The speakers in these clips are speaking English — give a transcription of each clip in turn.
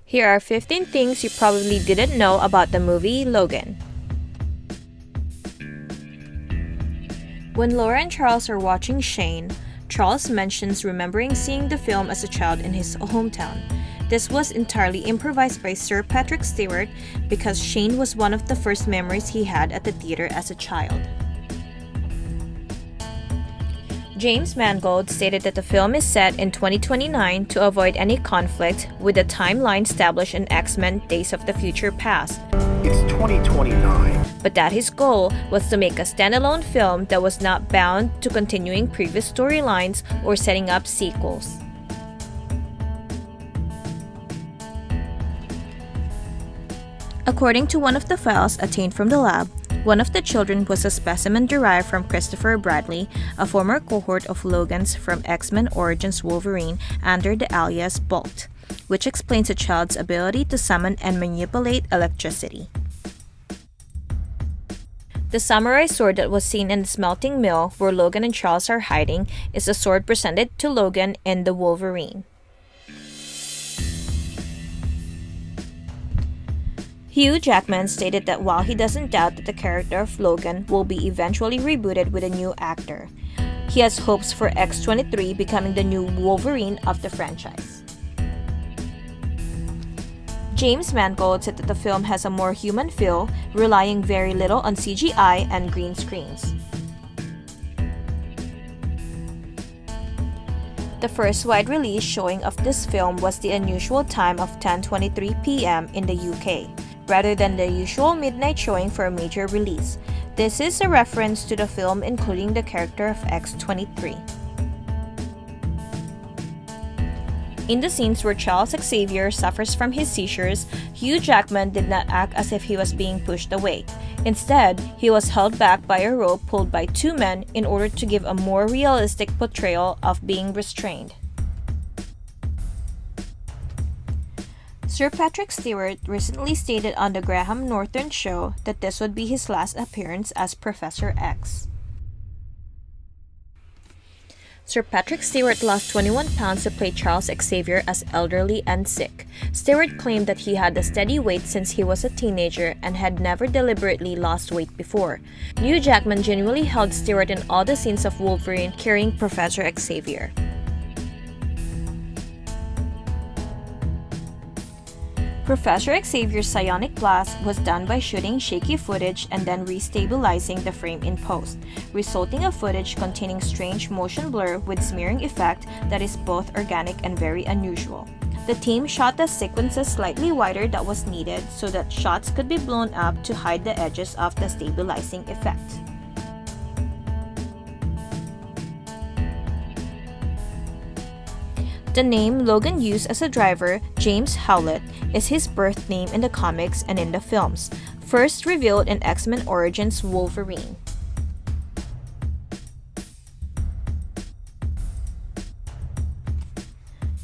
Here are 15 things you probably didn't know about the movie Logan. When Laura and Charles are watching Shane, Charles mentions remembering seeing the film as a child in his hometown. This was entirely improvised by Sir Patrick Stewart because Shane was one of the first memories he had at the theater as a child. James Mangold stated that the film is set in 2029 to avoid any conflict with the timeline established in X-Men Days of the Future Past. It's 2029. But that his goal was to make a standalone film that was not bound to continuing previous storylines or setting up sequels. According to one of the files attained from the lab, one of the children was a specimen derived from Christopher Bradley, a former cohort of Logan's from X-Men Origins Wolverine under the alias Bolt, which explains the child's ability to summon and manipulate electricity. The samurai sword that was seen in the smelting mill where Logan and Charles are hiding is the sword presented to Logan in the Wolverine. Hugh Jackman stated that while he doesn't doubt that the character of Logan will be eventually rebooted with a new actor, he has hopes for X-23 becoming the new Wolverine of the franchise. James Mangold said that the film has a more human feel, relying very little on CGI and green screens. The first wide release showing of this film was the unusual time of 10:23 p.m. in the UK, rather than the usual midnight showing for a major release. This is a reference to the film including the character of X-23. In the scenes where Charles Xavier suffers from his seizures, Hugh Jackman did not act as if he was being pushed away. Instead, he was held back by a rope pulled by two men in order to give a more realistic portrayal of being restrained. Sir Patrick Stewart recently stated on the Graham Norton show that this would be his last appearance as Professor X. Sir Patrick Stewart lost 21 pounds to play Charles Xavier as elderly and sick. Stewart claimed that he had a steady weight since he was a teenager and had never deliberately lost weight before. Hugh Jackman genuinely held Stewart in all the scenes of Wolverine carrying Professor Xavier. Professor Xavier's psionic blast was done by shooting shaky footage and then restabilizing the frame in post, resulting in footage containing strange motion blur with smearing effect that is both organic and very unusual. The team shot the sequences slightly wider that was needed so that shots could be blown up to hide the edges of the stabilizing effect. The name Logan used as a driver, James Howlett, is his birth name in the comics and in the films, first revealed in X-Men Origins Wolverine.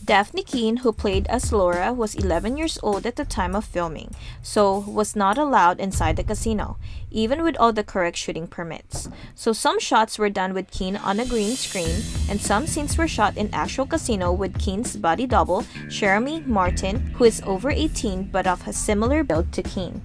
Daphne Keane, who played as Laura, was 11 years old at the time of filming, so was not allowed inside the casino, even with all the correct shooting permits. So some shots were done with Keane on a green screen, and some scenes were shot in actual casino with Keane's body double, Jeremy Martin, who is over 18 but of a similar build to Keane.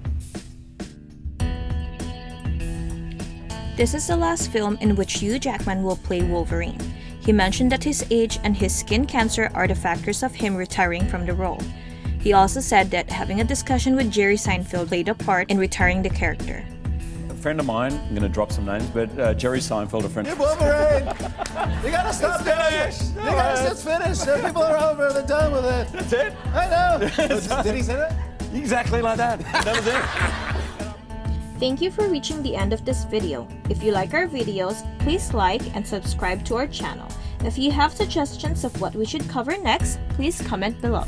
This is the last film in which Hugh Jackman will play Wolverine. He mentioned that his age and his skin cancer are the factors of him retiring from the role. He also said that having a discussion with Jerry Seinfeld played a part in retiring the character. A friend of mine, I'm going to drop some names, but Jerry Seinfeld, a friend. Hey, Wolverine! You gotta stop doing it! You guys, it's finished. People are over. They're done with it. That's it? I know. Did he say that? Exactly like that. That was it. Thank you for reaching the end of this video. If you like our videos, please like and subscribe to our channel. If you have suggestions of what we should cover next, please comment below.